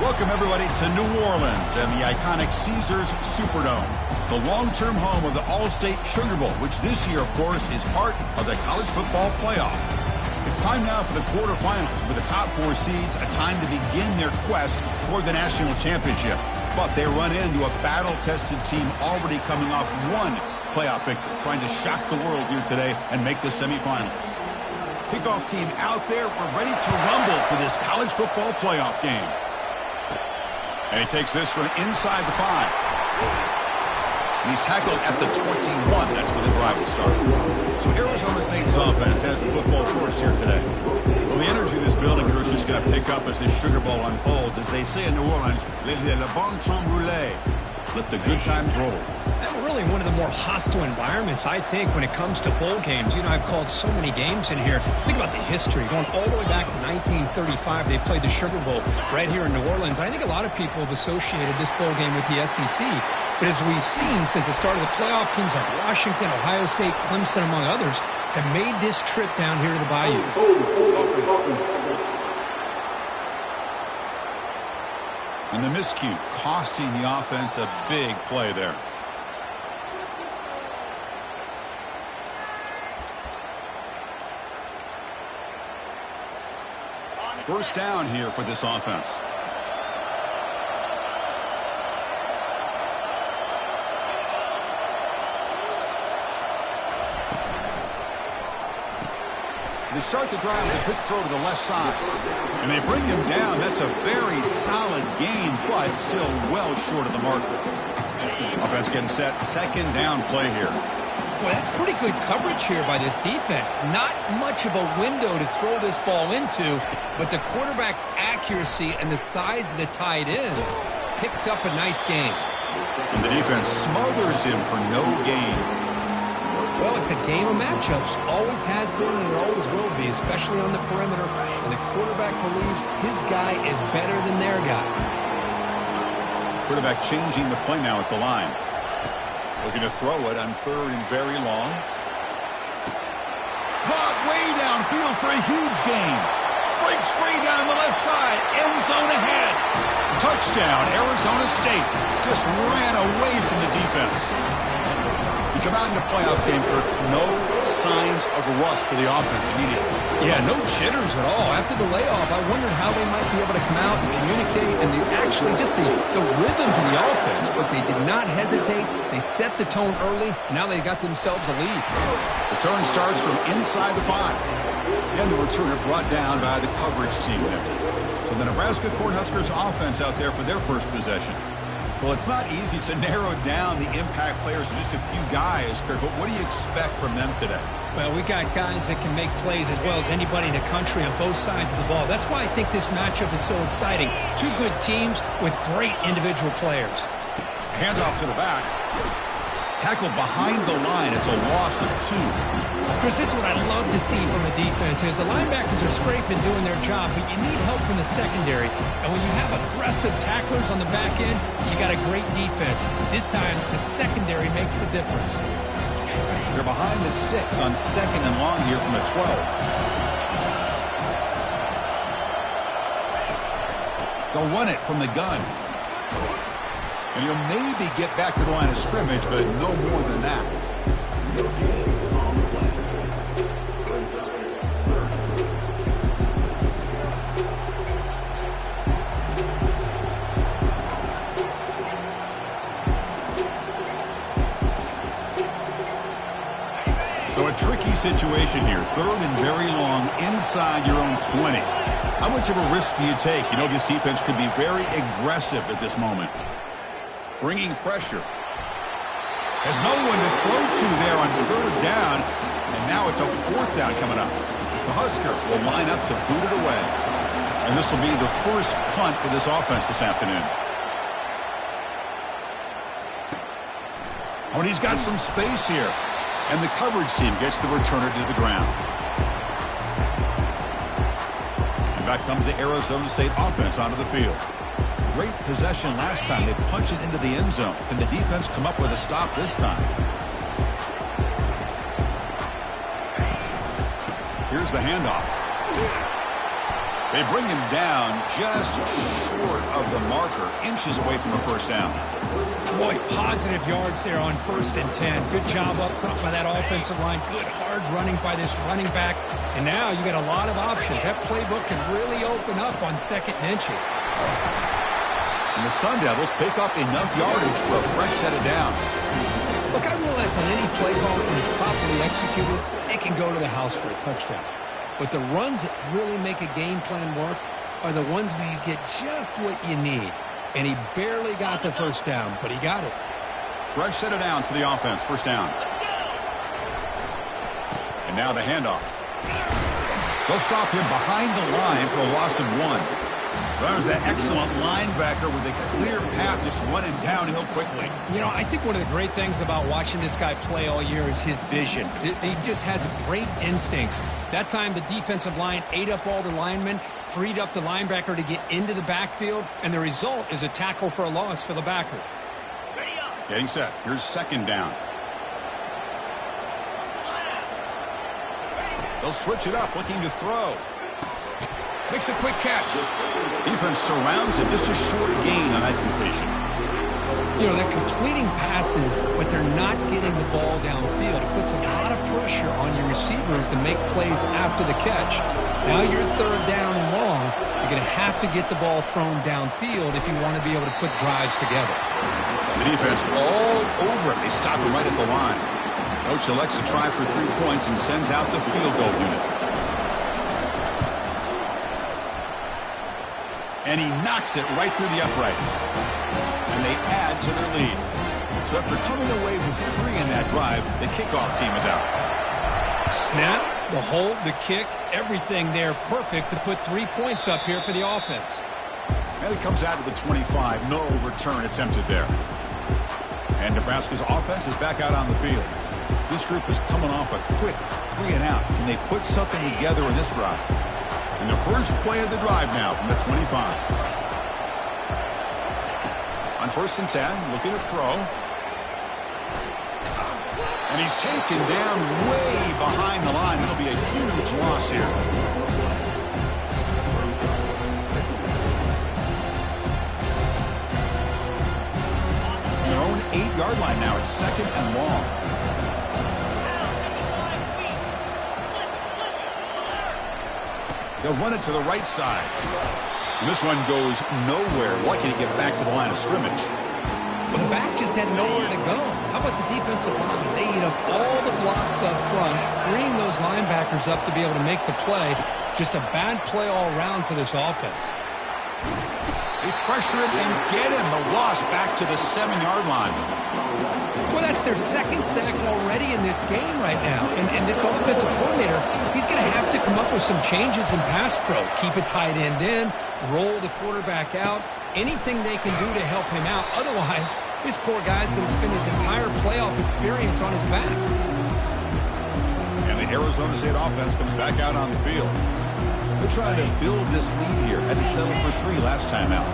Welcome, everybody, to New Orleans and the iconic Caesars Superdome, the long-term home of the All-State Sugar Bowl, which this year, of course, is part of the college football playoff. It's time now for the quarterfinals, for the top four seeds, a time to begin their quest toward the national championship. But they run into a battle-tested team already coming off one playoff victory, trying to shock the world here today and make the semifinals. Kickoff team out there. We're ready to rumble for this college football playoff game. And he takes this from inside the 5. And he's tackled at the 21. That's where the drive will start. So Arizona State's offense has the football first here today. Well, the energy of this building here is just going to pick up as this Sugar Bowl unfolds. As they say in New Orleans, le bon temps roulé. Let the good times roll. Really one of the more hostile environments, I think, when it comes to bowl games. You know, I've called so many games in here. Think about the history. Going all the way back to 1935, they played the Sugar Bowl right here in New Orleans. I think a lot of people have associated this bowl game with the SEC. But as we've seen since the start of the playoff, teams like Washington, Ohio State, Clemson, among others, have made this trip down here to the Bayou. And the miscue costing the offense a big play there. First down here for this offense. They start the drive with a quick throw to the left side. And they bring him down. That's a very solid gain, but still well short of the mark. Offense getting set. Second down play here. Well, that's pretty good coverage here by this defense. Not much of a window to throw this ball into, but the quarterback's accuracy and the size of the tight end picks up a nice gain. And the defense smothers him for no gain. Well, it's a game of matchups. Always has been and it always will be, especially on the perimeter. And the quarterback believes his guy is better than their guy. Quarterback changing the play now at the line. Looking to throw it on third and very long. Caught way downfield for a huge gain. Breaks free down the left side. End zone ahead. Touchdown, Arizona State. Just ran away from the defense. You come out in the playoff game, Kirk, no signs of rust for the offense immediately. Yeah, no jitters at all. After the layoff, I wondered how they might be able to come out and communicate and actually just the rhythm to the offense. But they did not hesitate. They set the tone early. Now they got themselves a lead. Return starts from inside the 5. And the returner brought down by the coverage team there. So the Nebraska Cornhuskers offense out there for their first possession. Well, it's not easy to narrow down the impact players to just a few guys, Kirk, but what do you expect from them today? Well, we got guys that can make plays as well as anybody in the country on both sides of the ball. That's why I think this matchup is so exciting. Two good teams with great individual players. Handoff to the back. Tackled behind the line. It's a loss of 2. Chris, this is what I love to see from the defense is the linebackers are scraping, doing their job, but you need help from the secondary. And when you have aggressive tacklers on the back end, you got a great defense. This time, the secondary makes the difference. They're behind the sticks on second and long here from the 12. They'll run it from the gun. And he'll maybe get back to the line of scrimmage, but no more than that. So a tricky situation here. Third and very long inside your own 20. How much of a risk do you take? You know this defense could be very aggressive at this moment. Bringing pressure. Has no one to throw to there on third down. And now it's a fourth down coming up. The Huskers will line up to boot it away. And this will be the first punt for this offense this afternoon. Oh, and he's got some space here. And the coverage team gets the returner to the ground. And back comes the Arizona State offense onto the field. Great possession last time. They punched it into the end zone. Can the defense come up with a stop this time? Here's the handoff. They bring him down just short of the marker, inches away from a first down. Boy, positive yards there on 1st and 10. Good job up front by that offensive line. Good hard running by this running back. And now you got a lot of options. That playbook can really open up on 2nd and inches. And the Sun Devils pick up enough yardage for a fresh set of downs. Look, I realize on any play call, when it's properly executed, it can go to the house for a touchdown. But the runs that really make a game plan work are the ones where you get just what you need. And he barely got the first down, but he got it. Fresh set of downs for the offense. First down. And now the handoff. They'll stop him behind the line for a loss of 1. There's that excellent linebacker with a clear path just running downhill quickly. You know, I think one of the great things about watching this guy play all year is his vision. He just has great instincts. That time the defensive line ate up all the linemen, freed up the linebacker to get into the backfield, and the result is a tackle for a loss for the backer. Getting set. Here's 2nd down. They'll switch it up, looking to throw. Makes a quick catch. Defense surrounds him. Just a short gain on that completion. You know, they're completing passes, but they're not getting the ball downfield. It puts a lot of pressure on your receivers to make plays after the catch. Now you're 3rd down and long. You're going to have to get the ball thrown downfield if you want to be able to put drives together. The defense all over it. They stop him right at the line. Coach elects to try for 3 points and sends out the field goal unit. And he knocks it right through the uprights. And they add to their lead. So after coming away with 3 in that drive, the kickoff team is out. Snap, the hold, the kick, everything there perfect to put 3 points up here for the offense. And it comes out of the 25. No return attempted there. And Nebraska's offense is back out on the field. This group is coming off a quick 3 and out. Can they put something together in this drive? And the first play of the drive now from the 25. On 1st and 10, looking to throw. And he's taken down way behind the line. It'll be a huge loss here. Their own 8-yard line now. It's 2nd and long. They'll run it to the right side. And this one goes nowhere. Why can he get back to the line of scrimmage? Well, the back just had nowhere to go. How about the defensive line? They eat up all the blocks up front, freeing those linebackers up to be able to make the play. Just a bad play all around for this offense. They pressure him and get him. The loss back to the 7-yard line. Well, that's their 2nd sack already in this game right now. And this offensive coordinator, he's going to have to come up with some changes in pass pro. Keep a tight end in, roll the quarterback out, anything they can do to help him out. Otherwise, this poor guy's going to spend his entire playoff experience on his back. And the Arizona State offense comes back out on the field. They're trying to build this lead here. Had to settle for 3 last time out.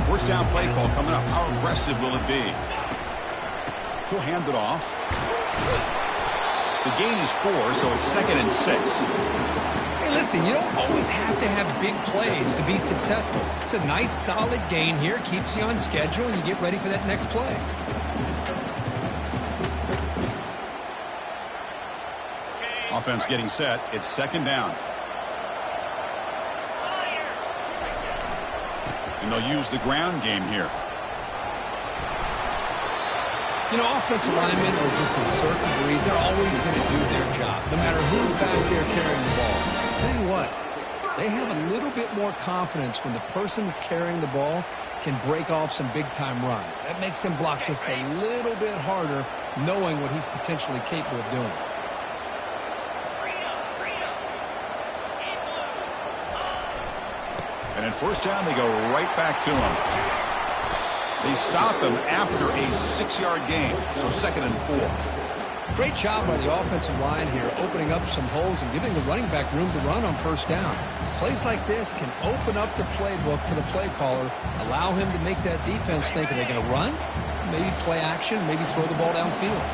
First down play call coming up. How aggressive will it be? He'll hand it off. The gain is 4, so it's 2nd and 6. Hey, listen, you don't always have to have big plays to be successful. It's a nice, solid gain here. Keeps you on schedule, and you get ready for that next play. Offense getting set. It's 2nd down. And they'll use the ground game here. You know, offensive linemen are just a certain breed. They're always going to do their job, no matter who's back there carrying the ball. I'll tell you what, they have a little bit more confidence when the person that's carrying the ball can break off some big-time runs. That makes them block just a little bit harder, knowing what he's potentially capable of doing. And in 1st down, they go right back to him. They stop him after a 6-yard gain, so 2nd and 4. Great job by the offensive line here, opening up some holes and giving the running back room to run on 1st down. Plays like this can open up the playbook for the play caller, allow him to make that defense think, are they going to run? Maybe play action, maybe throw the ball downfield.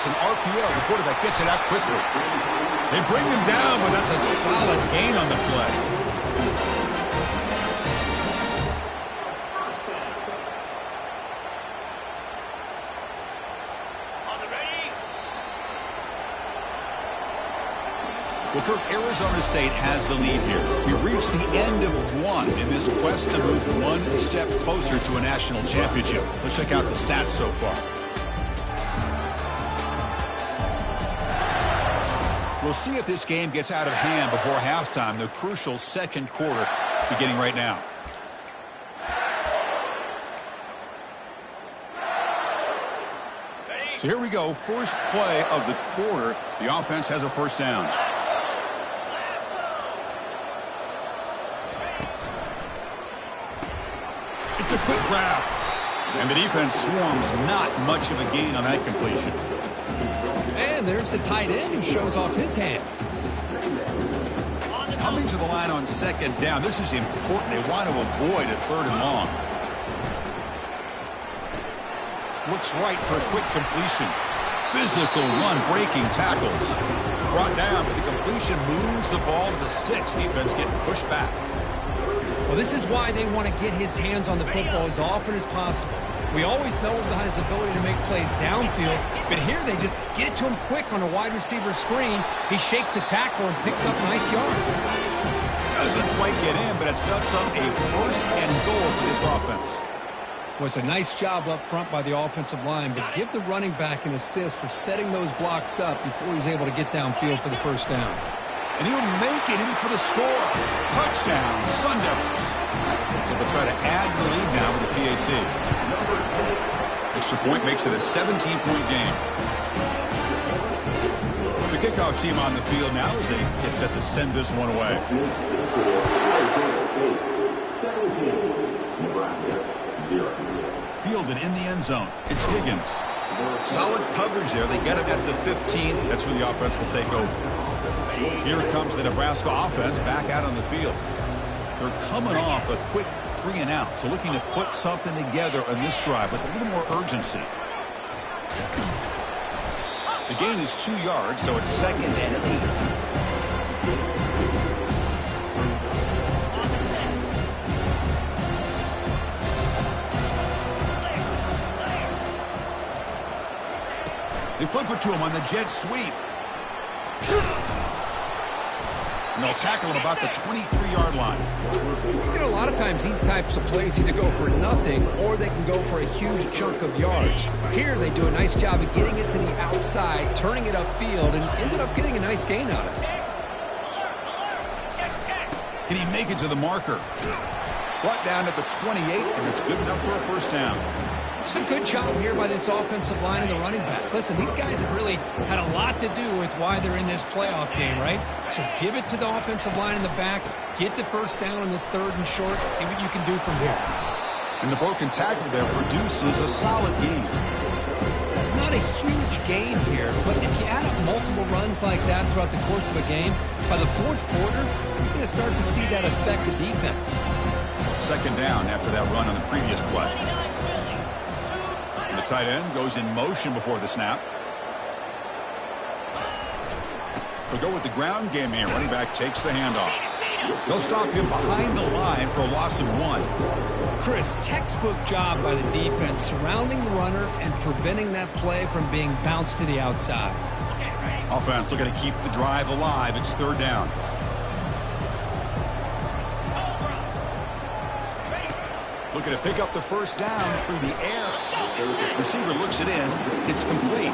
It's an RPO. The quarterback gets it out quickly. They bring him down, but that's a solid gain on the play. Well, Kirk, Arizona State has the lead here. We've reached the end of one in this quest to move one step closer to a national championship. Let's check out the stats so far. We'll see if this game gets out of hand before halftime, the crucial second quarter beginning right now. So here we go, first play of the quarter. The offense has a first down. It's a quick grab. And the defense swarms, not much of a gain on that completion. And there's the tight end who shows off his hands. Coming to the line on second down. This is important. They want to avoid a third and long. Looks right for a quick completion. Physical one, breaking tackles. Brought down, but the completion moves the ball to the 6. Defense getting pushed back. Well, this is why they want to get his hands on the football as often as possible. We always know about his ability to make plays downfield, but here they just get it to him quick on a wide receiver screen. He shakes the tackle and picks up nice yards. Doesn't quite get in, but it sets up a first and goal for this offense. Was a nice job up front by the offensive line, but give the running back an assist for setting those blocks up before he's able to get downfield for the first down. And he'll make it in for the score. Touchdown, Sun Devils. So they'll try to add the lead now with the PAT. Extra point makes it a 17-point game. The kickoff team on the field now as they get set to send this one away. Fielded in the end zone. It's Higgins. Solid coverage there. They get it at the 15. That's where the offense will take over. Here comes the Nebraska offense back out on the field. They're coming off a quick 3-and-out, so looking to put something together on this drive with a little more urgency. The gain is 2 yards, so it's 2nd and 8. They flip it to him on the jet sweep. And they'll tackle him about the 23-yard line. You know, a lot of times these types of plays either go for nothing or they can go for a huge chunk of yards. Here they do a nice job of getting it to the outside, turning it upfield, and ended up getting a nice gain on it. Can he make it to the marker? Brought down at the 28, and it's good enough for a first down. It's a good job here by this offensive line and the running back. Listen, these guys have really had a lot to do with why they're in this playoff game, right? So give it to the offensive line in the back, get the first down on this 3rd and short, see what you can do from here. And the broken tackle there produces a solid gain. It's not a huge gain here, but if you add up multiple runs like that throughout the course of a game, by the 4th quarter, you're going to start to see that affect the defense. 2nd down after that run on the previous play. The tight end goes in motion before the snap. They'll go with the ground game here. Running back takes the handoff. They'll stop him behind the line for a loss of 1. Chris, textbook job by the defense surrounding the runner and preventing that play from being bounced to the outside. Offense looking to keep the drive alive. It's 3rd down. Looking to pick up the first down through the air. Receiver looks it in. It's complete.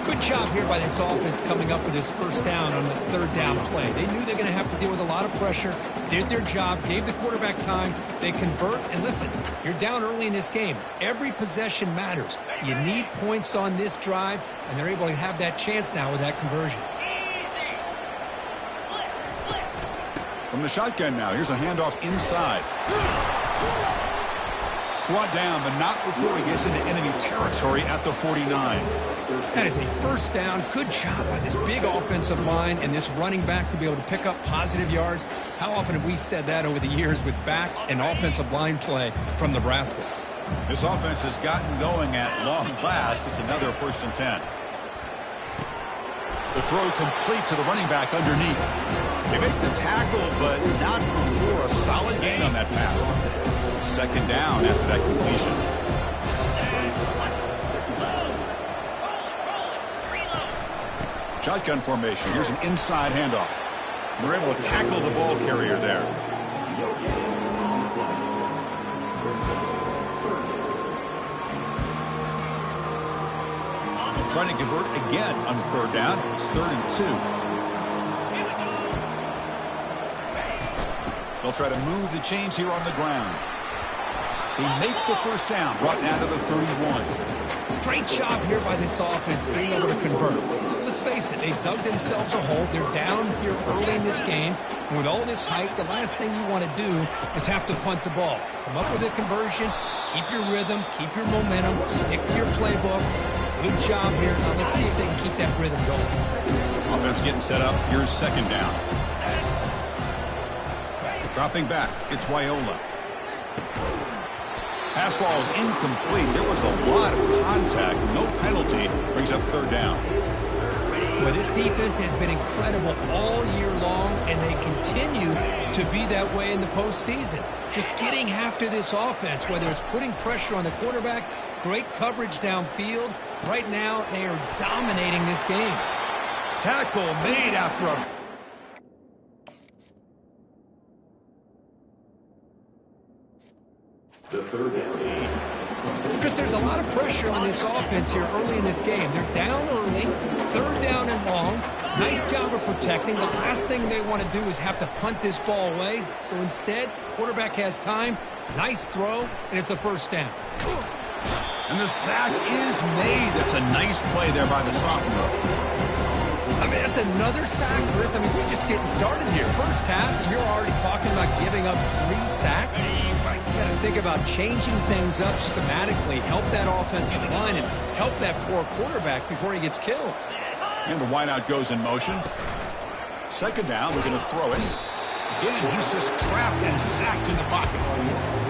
Good job here by this offense coming up with this first down on the 3rd down play. They knew they're going to have to deal with a lot of pressure, did their job, gave the quarterback time. They convert, and listen, you're down early in this game. Every possession matters. You need points on this drive, and they're able to have that chance now with that conversion. From the shotgun now, here's a handoff inside. Brought down, but not before he gets into enemy territory at the 49. That is a first down. Good job by this big offensive line and this running back to be able to pick up positive yards. How often have we said that over the years with backs and offensive line play from Nebraska? This offense has gotten going at long last. It's another 1st and 10. The throw complete to the running back underneath. They make the tackle, but not before a solid gain on that pass. Second down after that completion. Shotgun formation. Here's an inside handoff. They're able to tackle the ball carrier there. Trying to convert again on third down. It's 3rd and 2. They'll try to move the chains here on the ground. They make the first down, brought down to the 31. Great job here by this offense being able to convert. Let's face it, they've dug themselves a hole. They're down here early in this game. And with all this hype, the last thing you want to do is have to punt the ball. Come up with a conversion, keep your rhythm, keep your momentum, stick to your playbook. Good job here. Now let's see if they can keep that rhythm going. Offense getting set up. Here's second down. Dropping back, it's Wyola. Pass ball is incomplete. There was a lot of contact. No penalty. Brings up third down. Well, this defense has been incredible all year long, and they continue to be that way in the postseason. Just getting after this offense, whether it's putting pressure on the quarterback, great coverage downfield. Right now, they are dominating this game. Tackle made after a... The third down. Chris, there's a lot of pressure on this offense here early in this game. They're down early, third down and long. Nice job of protecting. The last thing they want to do is have to punt this ball away. So instead, quarterback has time. Nice throw, and it's a first down. And the sack is made. That's a nice play there by the sophomore. I mean, that's another sack, Chris. I mean, we're just getting started here. First half, you're already talking about giving up 3 sacks. You got to think about changing things up schematically, help that offensive line, and help that poor quarterback before he gets killed. And the wideout goes in motion. Second down, we're going to throw it. Again, he's just trapped and sacked in the pocket.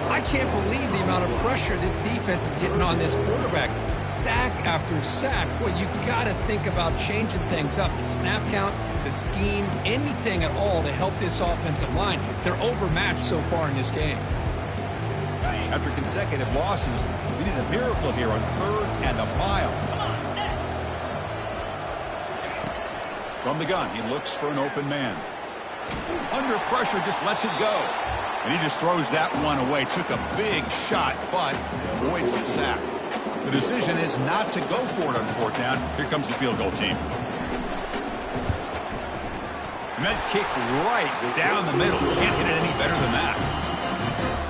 I can't believe the amount of pressure this defense is getting on this quarterback. Sack after sack. Well, you got to think about changing things up. The snap count, the scheme, anything at all to help this offensive line. They're overmatched so far in this game. After consecutive losses, we need a miracle here on 3rd and a mile. From the gun, he looks for an open man. Under pressure, just lets it go. And he just throws that one away. Took a big shot, but avoids the sack. The decision is not to go for it on 4th down. Here comes the field goal team. And that kick right down the middle. Can't hit it any better than that.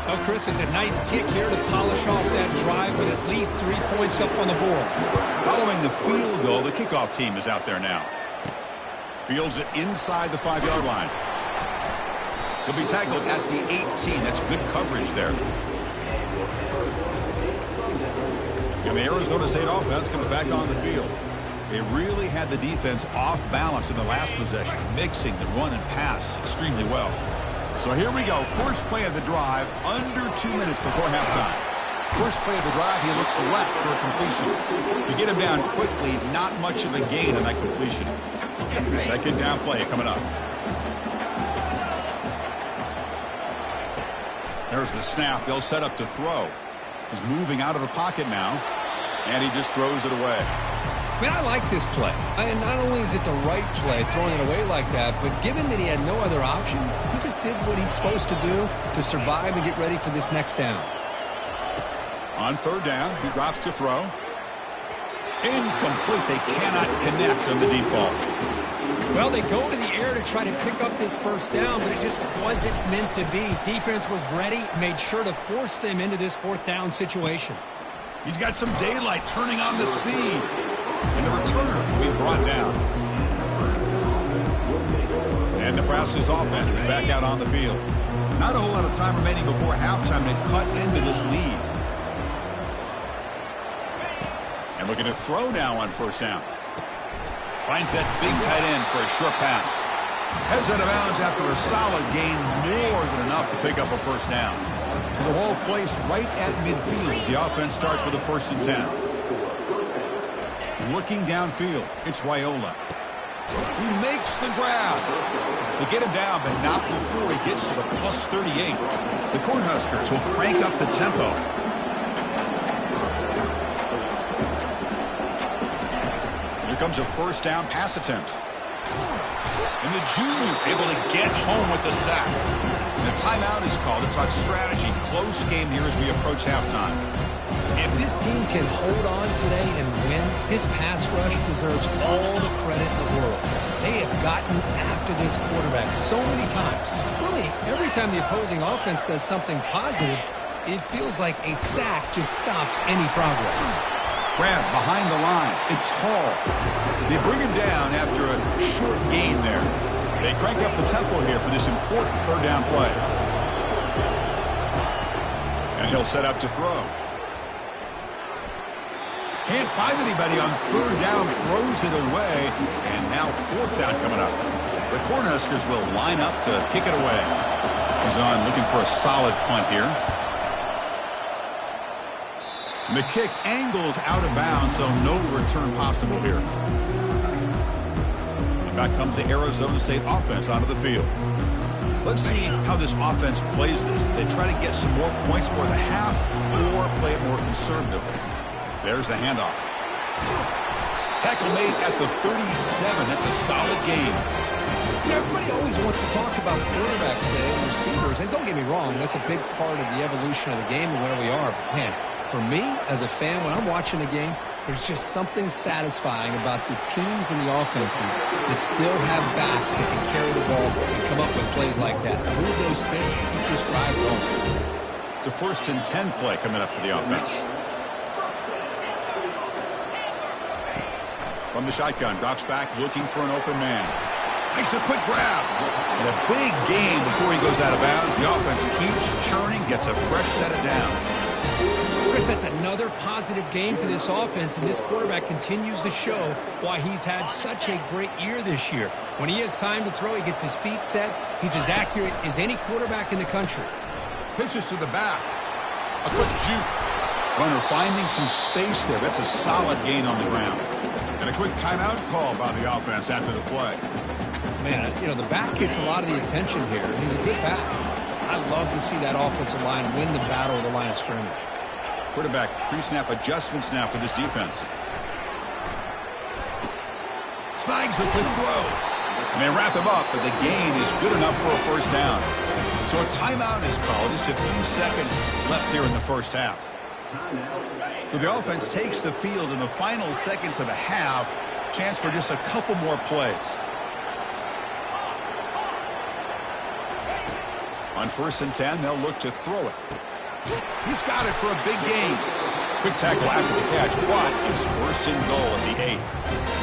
Oh, Chris, it's a nice kick here to polish off that drive with at least 3 points up on the board. Following the field goal, the kickoff team is out there now. Fields it inside the 5-yard line. He'll be tackled at the 18. That's good coverage there. And the Arizona State offense comes back on the field. They really had the defense off balance in the last possession, mixing the run and pass extremely well. So here we go. First play of the drive, under 2 minutes before halftime. First play of the drive, he looks left for a completion. To get him down quickly, not much of a gain on that completion. Second down play coming up. There's the snap. They'll set up to throw. He's moving out of the pocket now, and he just throws it away. I mean, I like this play. And not only is it the right play, throwing it away like that, but given that he had no other option, he just did what he's supposed to do to survive and get ready for this next down. On 3rd down, he drops to throw. Incomplete. They cannot connect on the deep ball. Well, they go to the air to try to pick up this first down, but it just wasn't meant to be. Defense was ready, made sure to force them into this 4th down situation. He's got some daylight turning on the speed. And the returner will be brought down. And Nebraska's offense is back out on the field. Not a whole lot of time remaining before halftime to cut into this lead. And looking to throw now on 1st down. Finds that big tight end for a short pass. Heads out of bounds after a solid gain, more than enough to pick up a 1st down. So the ball placed right at midfield as the offense starts with a 1st and 10. Looking downfield, it's Wyola. He makes the grab. They get him down, but not before he gets to the plus 38. The Cornhuskers will crank up the tempo. Here comes a first down pass attempt. And the junior able to get home with the sack. And a timeout is called to talk strategy. Close game here as we approach halftime. If this team can hold on today and win, this pass rush deserves all the credit in the world. They have gotten after this quarterback so many times. Really, every time the opposing offense does something positive, it feels like a sack just stops any progress. Grab behind the line. It's Hall. They bring him down after a short gain there. They crank up the tempo here for this important third down play. And he'll set up to throw. Can't find anybody on third down, throws it away, and now fourth down coming up. The Cornhuskers will line up to kick it away. He's on looking for a solid punt here. And the kick angles out of bounds, so no return possible here. And back comes the Arizona State offense onto the field. Let's see how this offense plays this. They try to get some more points for the half or play it more conservatively. There's the handoff. Tackle made at the 37. That's a solid game. Yeah, everybody always wants to talk about quarterbacks today and receivers. And don't get me wrong, that's a big part of the evolution of the game and where we are. But man, for me, as a fan, when I'm watching the game, there's just something satisfying about the teams and the offenses that still have backs that can carry the ball and come up with plays like that. Move those sticks and keep this drive going. It's a 1st and 10 play coming up for the offense. From the shotgun, drops back looking for an open man. Makes a quick grab. And a big gain before he goes out of bounds. The offense keeps churning, gets a fresh set of downs. Chris, that's another positive game for this offense, and this quarterback continues to show why he's had such a great year this year. When he has time to throw, he gets his feet set. He's as accurate as any quarterback in the country. Pitches to the back. A quick juke. Runner finding some space there. That's a solid gain on the ground. And a quick timeout call by the offense after the play. Man, you know, the back gets a lot of the attention here. He's a good back. I love to see that offensive line win the battle of the line of scrimmage. Quarterback pre-snap adjustments now for this defense. Snags the quick throw. And they wrap him up, but the gain is good enough for a first down. So a timeout is called. Just a few seconds left here in the first half. So the offense takes the field in the final seconds of the half. Chance for just a couple more plays. On 1st and 10, they'll look to throw it. He's got it for a big gain. Quick tackle after the catch, but it's 1st and goal at the 8.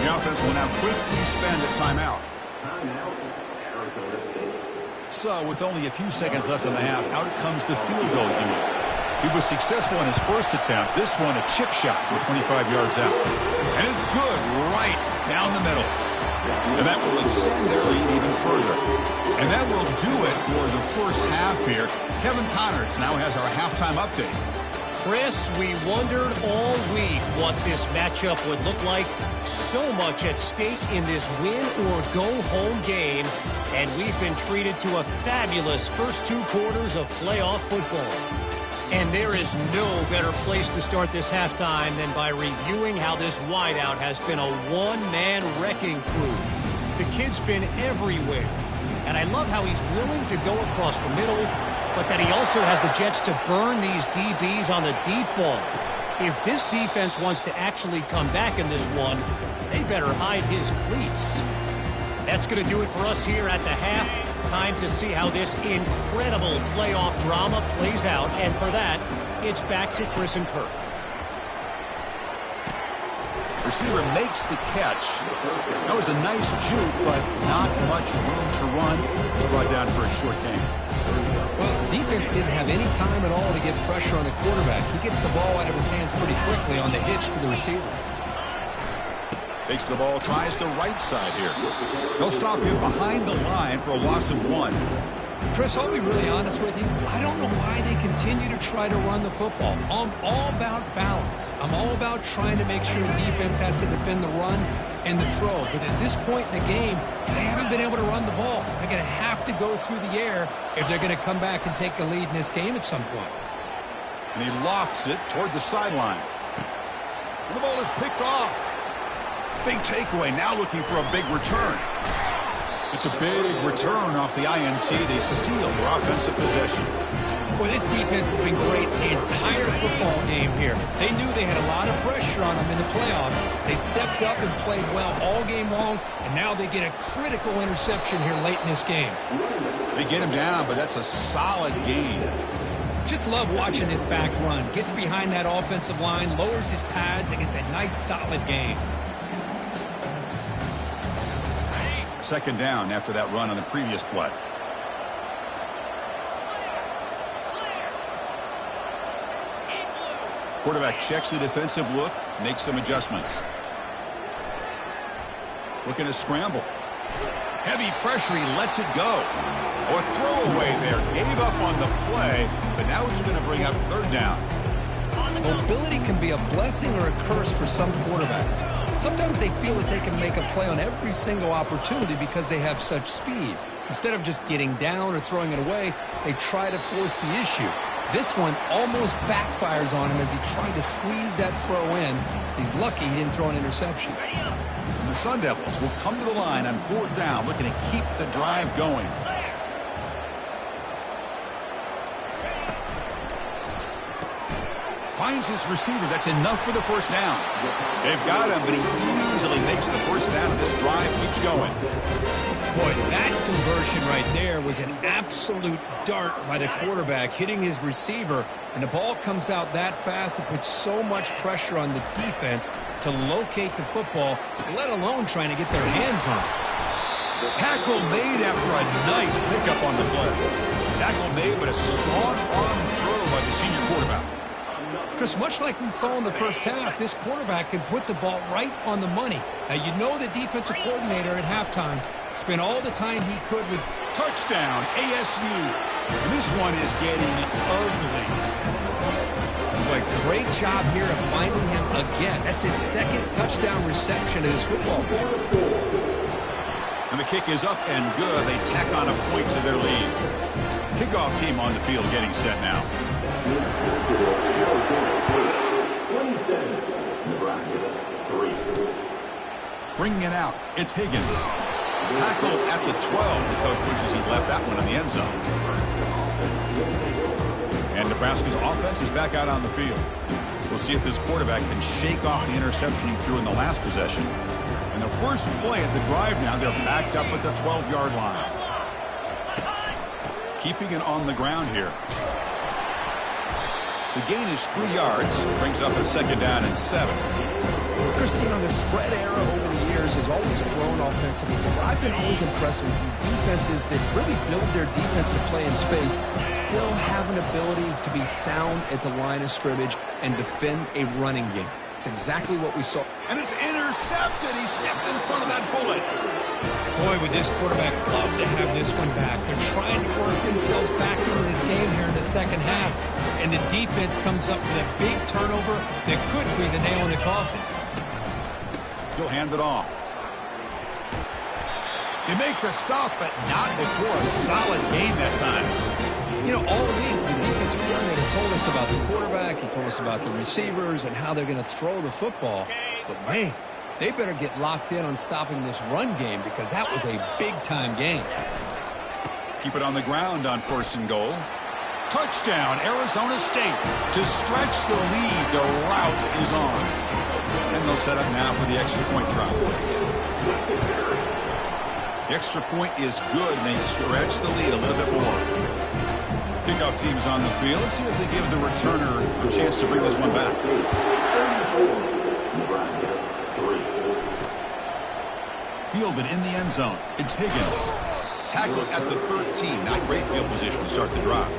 The offense will now quickly spend a timeout. So with only a few seconds left in the half, out comes the field goal unit. He was successful in his first attempt. This one, a chip shot from 25 yards out. And it's good right down the middle. And that will extend their lead even further. And that will do it for the first half here. Kevin Connerts now has our halftime update. Chris, we wondered all week what this matchup would look like. So much at stake in this win-or-go-home game. And we've been treated to a fabulous first 2 quarters of playoff football. And there is no better place to start this halftime than by reviewing how this wideout has been a one-man wrecking crew. The kid's been everywhere. And I love how he's willing to go across the middle, but that he also has the jets to burn these DBs on the deep ball. If this defense wants to actually come back in this one, they better hide his cleats. That's going to do it for us here at the half. Time to see how this incredible playoff drama plays out. And for that, it's back to Chris and Kirk. Receiver makes the catch. That was a nice juke, but not much room to run. He's brought down for a short gain. Well, defense didn't have any time at all to get pressure on the quarterback. He gets the ball out of his hands pretty quickly on the hitch to the receiver. Takes the ball, tries the right side here. They'll stop him behind the line for a loss of 1. Chris, I'll be really honest with you. I don't know why they continue to try to run the football. I'm all about balance. I'm all about trying to make sure the defense has to defend the run and the throw. But at this point in the game, they haven't been able to run the ball. They're going to have to go through the air if they're going to come back and take the lead in this game at some point. And he lofts it toward the sideline. And the ball is picked off. Big takeaway, now looking for a big return. It's a big return off the INT. They steal their offensive possession. Boy, this defense has been great the entire football game here. They knew they had a lot of pressure on them in the playoff. They stepped up and played well all game long, and now they get a critical interception here late in this game. They get him down, but that's a solid gain. Just love watching this back run. Gets behind that offensive line, lowers his pads, and gets a nice solid gain. Second down after that run on the previous play. Quarterback checks the defensive look, makes some adjustments. Looking to scramble. Heavy pressure, he lets it go. Or throwaway there, gave up on the play, but now it's going to bring up third down. Mobility can be a blessing or a curse for some quarterbacks. Sometimes they feel that they can make a play on every single opportunity because they have such speed. Instead of just getting down or throwing it away, they try to force the issue. This one almost backfires on him as he tried to squeeze that throw in. He's lucky he didn't throw an interception. And the Sun Devils will come to the line on fourth down, looking to keep the drive going. Finds his receiver. That's enough for the first down. They've got him, but he easily makes the first down, and this drive keeps going. Boy, that conversion right there was an absolute dart by the quarterback, hitting his receiver, and the ball comes out that fast. It puts so much pressure on the defense to locate the football, let alone trying to get their hands on it. Tackle made after a nice pickup on the play. Tackle made, but a strong arm throw by the senior quarterback. Chris, much like we saw in the first half, this quarterback can put the ball right on the money. Now, you know the defensive coordinator at halftime spent all the time he could with touchdown, ASU. And this one is getting ugly. Boy, great job here of finding him again. That's his second touchdown reception in his football game. And the kick is up and good. They tack on a point to their lead. Kickoff team on the field getting set now. Bringing it out, it's Higgins. Tackle at the 12. The coach wishes he'd left that one in the end zone. And Nebraska's offense is back out on the field. We'll see if this quarterback can shake off the interception he threw in the last possession. And the first play at the drive now, they're backed up at the 12-yard line. Keeping it on the ground here. The gain is 3 yards. Brings up a second down and 7. Christine, on the spread era over the years has always grown offensively. But I've been always impressed with defenses that really build their defense to play in space, still have an ability to be sound at the line of scrimmage and defend a running game. It's exactly what we saw. And it's intercepted. He stepped in front of that bullet. Boy, would this quarterback love to have this one back. They're trying to work themselves back into this game here in the second half. And the defense comes up with a big turnover that could be the nail in the coffin. He'll hand it off. They make the stop, but not before a solid gain that time. You know, all week, the defensive coordinator told us about the quarterback. He told us about the receivers and how they're going to throw the football. But, man, they better get locked in on stopping this run game because that was a big-time game. Keep it on the ground on first and goal. Touchdown, Arizona State. To stretch the lead, the route is on. And they'll set up now for the extra point try. The extra point is good, and they stretch the lead a little bit more. Kickoff team's on the field. Let's see if they give the returner a chance to bring this one back. Fielded in the end zone. It's Higgins. Tackled at the 13. Not great field position to start the drive.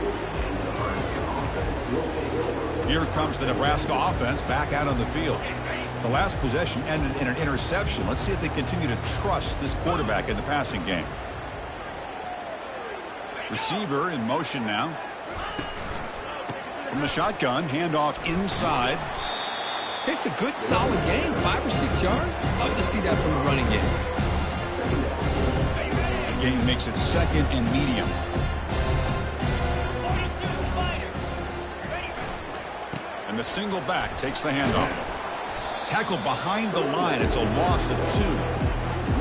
Here comes the Nebraska offense back out on the field. The last possession ended in an interception. Let's see if they continue to trust this quarterback in the passing game. Receiver in motion now. From the shotgun, handoff inside. It's a good, solid game. 5 or 6 yards. Love to see that from the running game. The game makes it 2nd and medium. And the single back takes the handoff. Tackled behind the line. It's a loss of 2.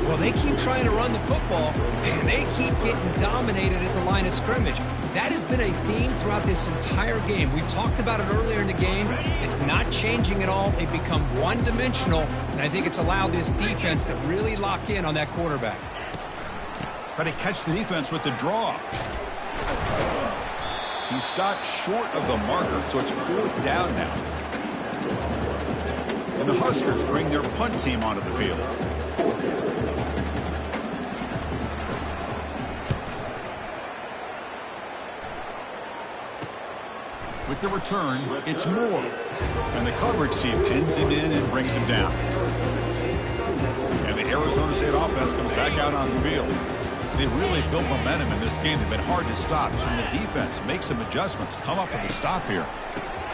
Well, they keep trying to run the football, and they keep getting dominated at the line of scrimmage. That has been a theme throughout this entire game. We've talked about it earlier in the game. It's not changing at all. They've become one-dimensional, and I think it's allowed this defense to really lock in on that quarterback. Try to catch the defense with the draw. He stopped short of the marker, so it's 4th down now. And the Huskers bring their punt team onto the field. With the return, it's Moore. And the coverage team pins him in and brings him down. And the Arizona State offense comes back out on the field. They've really built momentum in this game. They've been hard to stop. And the defense makes some adjustments, come up with a stop here.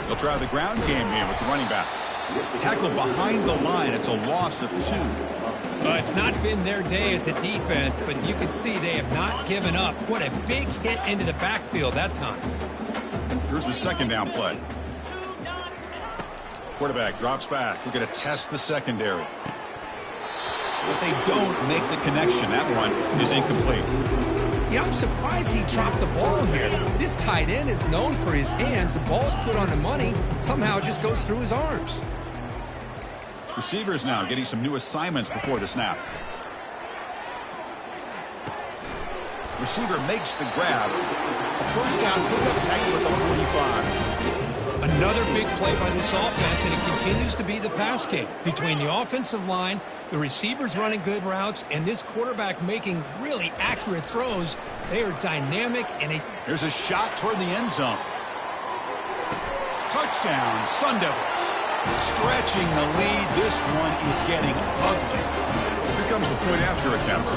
They'll try the ground game here with the running back. Tackled behind the line. It's a loss of 2. Well, it's not been their day as a defense, but you can see they have not given up. What a big hit into the backfield that time. Here's the 2nd down play. Quarterback drops back. We're going to test the secondary. But they don't make the connection. That one is incomplete. Yeah, I'm surprised he dropped the ball here. This tight end is known for his hands. The ball's put on the money. Somehow it just goes through his arms. Receivers now getting some new assignments before the snap. Receiver makes the grab. A 1st down pickup tackle at the 45. Another big play by this offense, and it continues to be the pass game. Between the offensive line, the receivers running good routes, and this quarterback making really accurate throws, they are dynamic. And here's a shot toward the end zone. Touchdown, Sun Devils. Stretching the lead. This one is getting ugly. Here comes the point after attempt.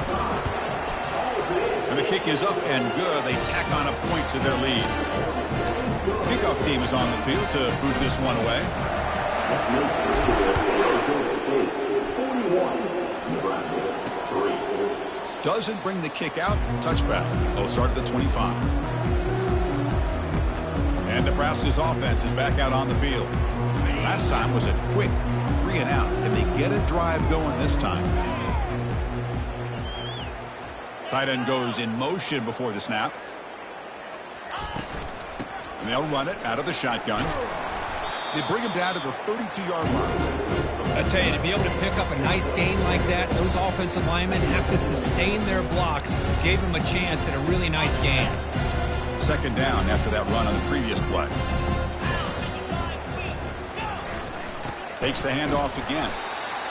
And the kick is up and good. They tack on a point to their lead. Kickoff team is on the field to boot this one away. Doesn't bring the kick out. Touchback. They'll start at the 25. And Nebraska's offense is back out on the field. Last time was a quick 3 and out. Can they get a drive going this time? Tight end goes in motion before the snap. And they'll run it out of the shotgun. They bring him down to the 32-yard line. I tell you, to be able to pick up a nice gain like that, those offensive linemen have to sustain their blocks. Gave him a chance at a really nice gain. 2nd down after that run on the previous play. Takes the handoff again.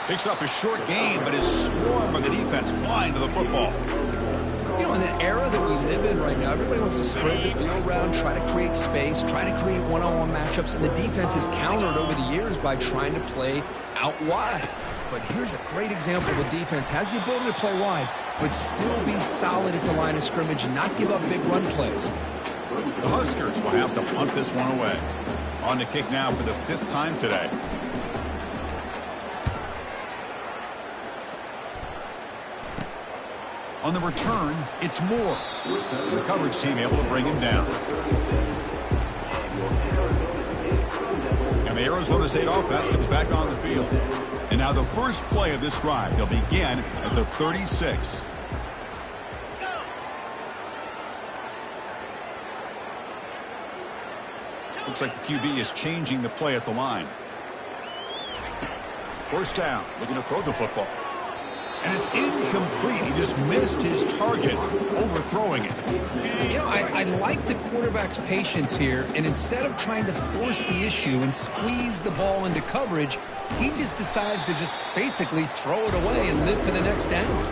Picks up a short gain, but is swarmed by the defense flying to the football. You know, in the era that we live in right now, everybody wants to spread the field around, try to create space, try to create one-on-one matchups, and the defense has countered over the years by trying to play out wide. But here's a great example. The defense has the ability to play wide, but still be solid at the line of scrimmage and not give up big run plays. The Huskers will have to punt this one away. On to kick now for the 5th time today. On the return, it's Moore. The coverage team able to bring him down. And the Arizona State offense comes back on the field. And now the first play of this drive, they'll begin at the 36. Looks like the QB is changing the play at the line. 1st down, looking to throw the football. And it's incomplete. He just missed his target, overthrowing it. You know, I like the quarterback's patience here, and instead of trying to force the issue and squeeze the ball into coverage, he just decides to just basically throw it away and live for the next down.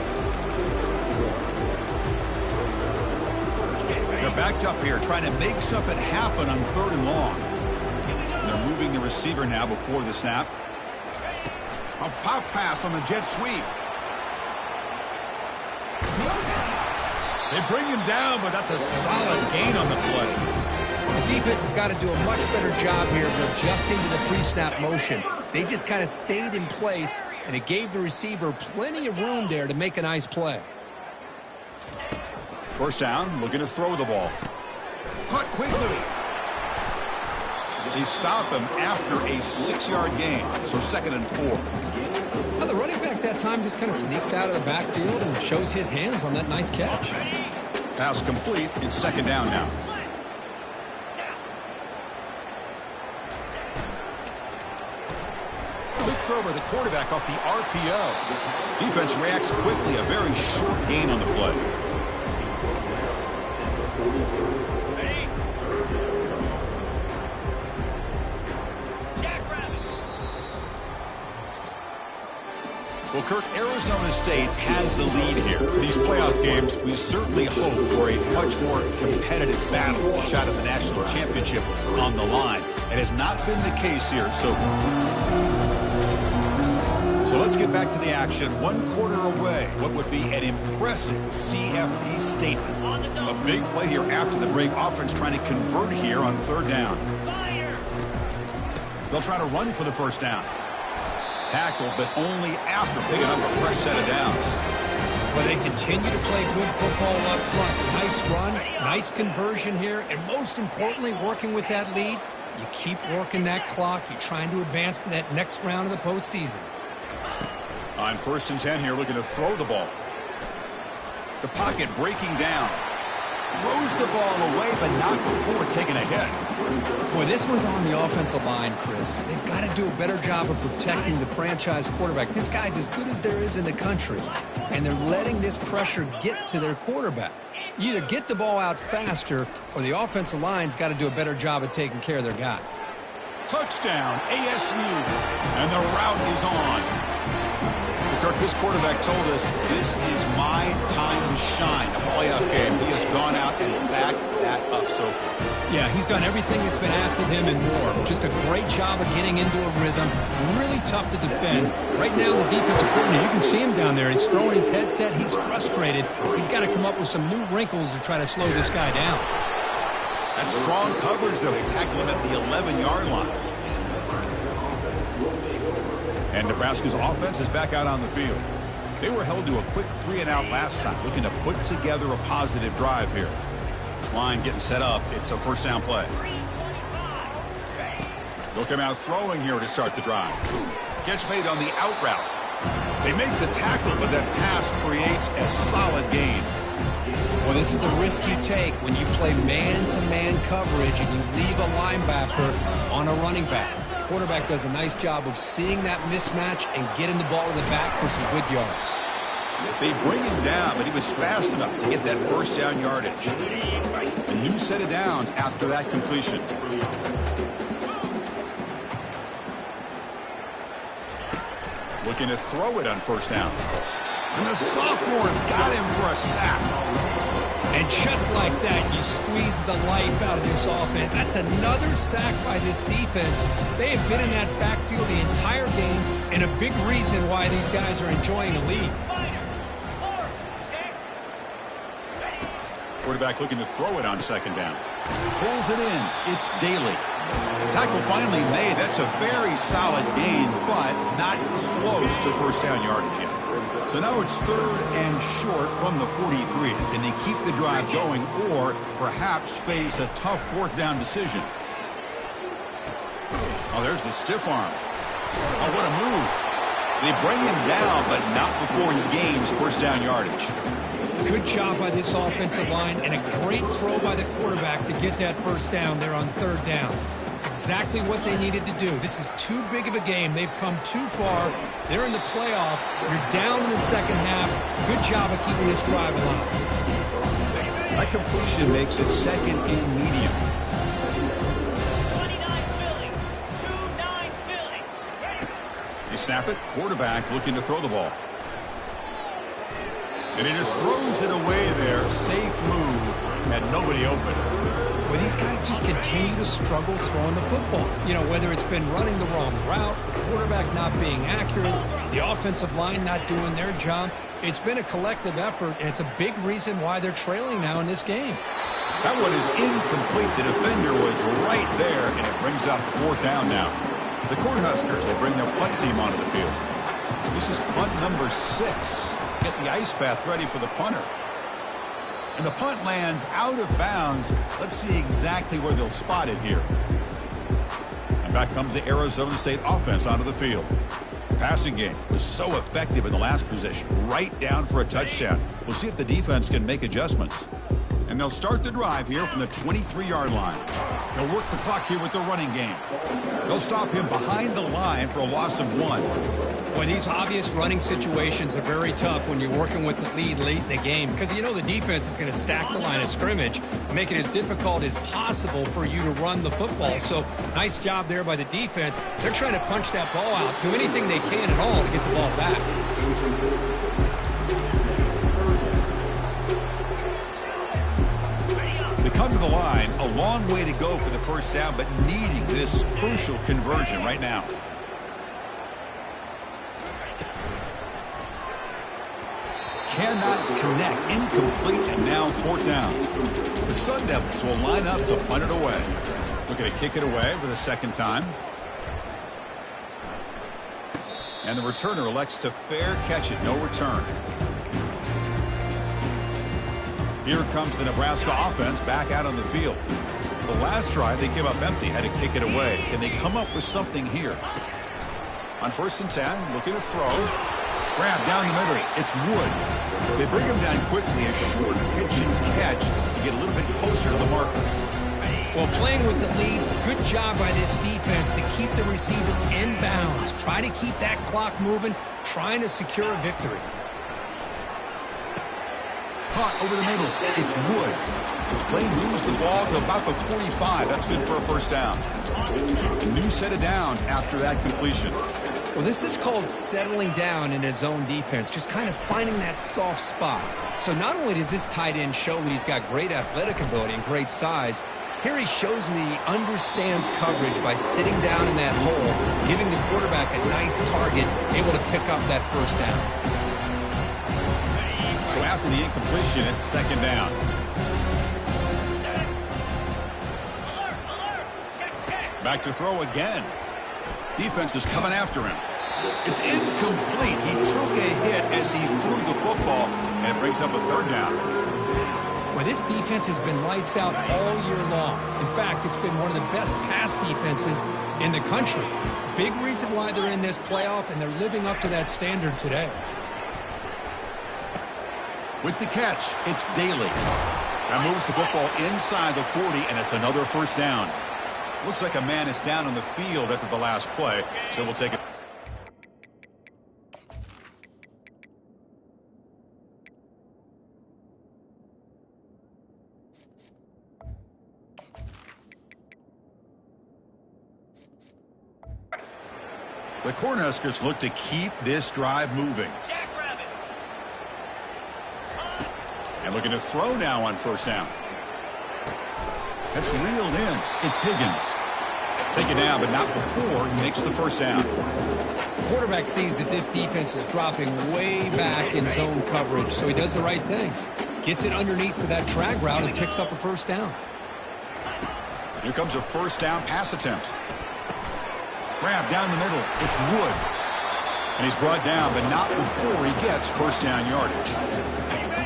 They're backed up here, trying to make something happen on 3rd and long. And they're moving the receiver now before the snap. A pop pass on the jet sweep. They bring him down, but that's a solid gain on the play. The defense has got to do a much better job here of adjusting to the pre-snap motion. They just kind of stayed in place, and it gave the receiver plenty of room there to make a nice play. First down, looking to throw the ball. Caught quickly. They stop him after a 6-yard gain, so 2nd and 4. Now the running back that time just kind of sneaks out of the backfield and shows his hands on that nice catch. Pass complete. It's 2nd down now. Quick throw by the quarterback off the RPO. Defense reacts quickly. A very short gain on the play. Well, Kirk, Arizona State has the lead here. These playoff games, we certainly hope for a much more competitive battle, a shot at the national championship on the line. It has not been the case here so far. So let's get back to the action. 1 quarter away. What would be an impressive CFB statement. A big play here after the break. Offense trying to convert here on 3rd down. They'll try to run for the first down. Tackle, but only after picking up a fresh set of downs. Well, they continue to play good football up front. Nice run, nice conversion here, and most importantly, working with that lead, you keep working that clock. You're trying to advance to that next round of the postseason. On 1st and 10 here, looking to throw the ball. The pocket breaking down. Throws the ball away, but not before taking a hit. Boy, this one's on the offensive line, Chris. They've got to do a better job of protecting the franchise quarterback. This guy's as good as there is in the country, and they're letting this pressure get to their quarterback. You either get the ball out faster, or the offensive line's got to do a better job of taking care of their guy. Touchdown, ASU, and the route is on. Kirk, this quarterback told us this is my time to shine. A playoff game. He has gone out and backed that up so far. Yeah, he's done everything that's been asked of him and more. Just a great job of getting into a rhythm. Really tough to defend. Right now, the defensive coordinator, you can see him down there. He's throwing his headset. He's frustrated. He's got to come up with some new wrinkles to try to slow this guy down. That's strong coverage, though. They tackle him at the 11-yard line. And Nebraska's offense is back out on the field. They were held to a quick 3-and-out last time, looking to put together a positive drive here. This line getting set up. It's a first down play. They'll come out throwing here to start the drive. Catch made on the out route. They make the tackle, but that pass creates a solid gain. Well, this is the risk you take when you play man-to-man coverage and you leave a linebacker on a running back. Quarterback does a nice job of seeing that mismatch and getting the ball to the back for some good yards. They bring him down, but he was fast enough to get that first down yardage. A new set of downs after that completion. Looking to throw it on first down. And the sophomore's got him for a sack. And just like that, you squeeze the life out of this offense. That's another sack by this defense. They have been in that backfield the entire game, and a big reason why these guys are enjoying a lead. Quarterback looking to throw it on second down. Pulls it in. It's Daly. Tackle finally made. That's a very solid gain, but not close to first down yardage yet. So now it's third and short from the 43. Can they keep the drive going or perhaps face a tough fourth down decision? Oh, there's the stiff arm. Oh, what a move. They bring him down, but not before he gains first down yardage. Good job by this offensive line and a great throw by the quarterback to get that first down there on third down. It's exactly what they needed to do. This is too big of a game. They've come too far. They're in the playoff. You're down in the second half. Good job of keeping this drive alive. That completion makes it second and medium. 29 Philly. 2-9 Philly. They snap it. Quarterback looking to throw the ball. And he just throws it away there. Safe move. Had nobody open. Well, these guys just continue to struggle throwing the football. You know, whether it's been running the wrong route, the quarterback not being accurate, the offensive line not doing their job. It's been a collective effort, and it's a big reason why they're trailing now in this game. That one is incomplete. The defender was right there, and it brings up 4th down now. The Cornhuskers will bring their punt team onto the field. This is punt number 6. Get the ice bath ready for the punter. And the punt lands out of bounds. Let's see exactly where they'll spot it here. And back comes the Arizona State offense onto the field. Passing game was so effective in the last possession, right down for a touchdown. We'll see if the defense can make adjustments. And they'll start the drive here from the 23-yard line. They'll work the clock here with the running game. They'll stop him behind the line for a loss of 1. Well, these obvious running situations are very tough when you're working with the lead late in the game because you know the defense is going to stack the line of scrimmage, make it as difficult as possible for you to run the football. So nice job there by the defense. They're trying to punch that ball out, do anything they can at all to get the ball back. They come to the line, a long way to go for the first down, but needing this crucial conversion right now. Cannot connect, incomplete, and now 4th down. The Sun Devils will line up to punt it away. Looking to kick it away for the 2nd time. And the returner elects to fair catch it, no return. Here comes the Nebraska offense back out on the field. The last drive they give up empty, had to kick it away. Can they come up with something here? On 1st and 10, looking to throw. Grab down the middle. It's Wood. They bring him down quickly. A short pitch and catch to get a little bit closer to the marker. Well, playing with the lead, good job by this defense to keep the receiver in bounds. Try to keep that clock moving, trying to secure a victory. Caught over the middle. It's Wood. Play moves the ball to about the 45. That's good for a first down. A new set of downs after that completion. Well, this is called settling down in his zone defense, just kind of finding that soft spot. So not only does this tight end show that he's got great athletic ability and great size, here he shows that he understands coverage by sitting down in that hole, giving the quarterback a nice target, able to pick up that first down. So after the incompletion, it's 2nd down. Back to throw again. Defense is coming after him. It's incomplete. He took a hit as he threw the football, and it brings up a 3rd down. Well, this defense has been lights out all year long. In fact, it's been one of the best pass defenses in the country. Big reason why they're in this playoff, and they're living up to that standard today. With the catch, it's Daly. That moves the football inside the 40, and it's another first down. Looks like a man is down on the field after the last play, so we'll take it. The Cornhuskers look to keep this drive moving. And looking to throw now on first down. That's reeled in. It's Higgins. Take it down, but not before he makes the first down. The quarterback sees that this defense is dropping way back in zone coverage, so he does the right thing. Gets it underneath to that drag route and picks up a first down. Here comes a first down pass attempt. Grab down the middle. It's Wood. And he's brought down, but not before he gets first down yardage.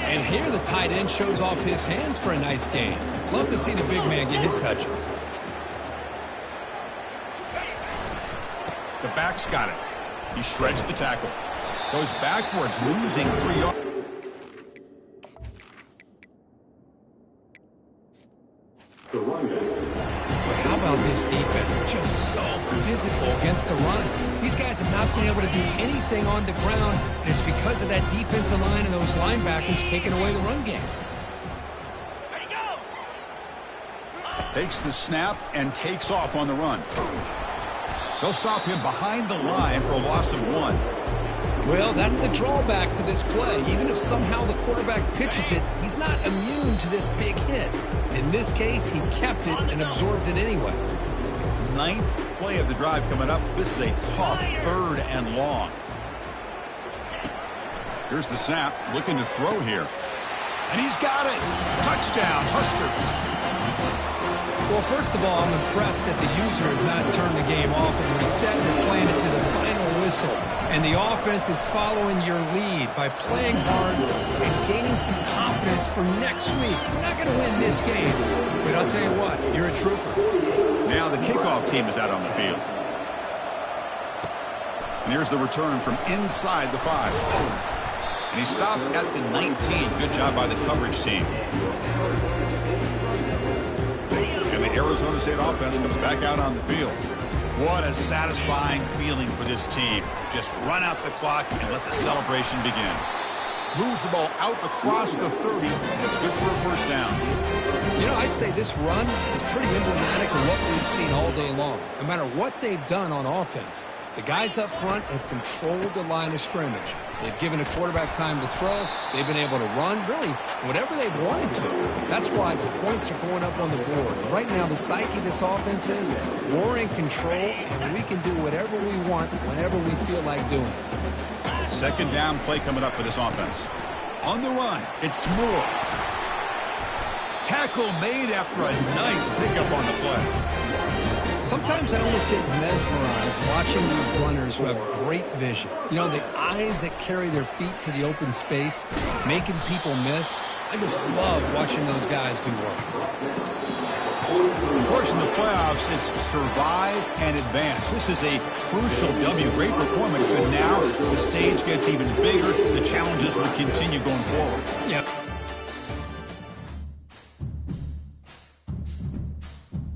And here the tight end shows off his hands for a nice gain. Love to see the big man get his touches. The back's got it. He shreds the tackle. Goes backwards, losing 3 yards. How about this defense? Just so physical against the run. These guys have not been able to do anything on the ground, and it's because of that defensive line and those linebackers taking away the run game. Takes the snap and takes off on the run. They'll stop him behind the line for a loss of 1. Well, that's the drawback to this play. Even if somehow the quarterback pitches it, he's not immune to this big hit. In this case, he kept it and absorbed it anyway. 9th play of the drive coming up. This is a tough 3rd and long. Here's the snap, looking to throw here. And he's got it. Touchdown, Huskers. Well, first of all, I'm impressed that the user has not turned the game off and reset and planned it to the final whistle. And the offense is following your lead by playing hard and gaining some confidence for next week. We're not going to win this game, but I'll tell you what, you're a trooper. Now the kickoff team is out on the field. And here's the return from inside the 5. And he stopped at the 19. Good job by the coverage team. And the Arizona State offense comes back out on the field. What a satisfying feeling for this team. Just run out the clock and let the celebration begin. Moves the ball out across the 30. That's good for a first down. You know, I'd say this run is pretty emblematic of what we've seen all day long. No matter what they've done on offense, the guys up front have controlled the line of scrimmage. They've given a quarterback time to throw. They've been able to run, really, whatever they've wanted to. That's why the points are going up on the board. Right now, the psyche of this offense is we're in control, and we can do whatever we want whenever we feel like doing it. Second down play coming up for this offense. On the run, it's Moore. Tackle made after a nice pickup on the play. Sometimes I almost get mesmerized watching these runners who have great vision. You know, the eyes that carry their feet to the open space, making people miss. I just love watching those guys do work. Of course, in the playoffs, it's survive and advance. This is a crucial W. Great performance, but now the stage gets even bigger. The challenges will continue going forward. Yep.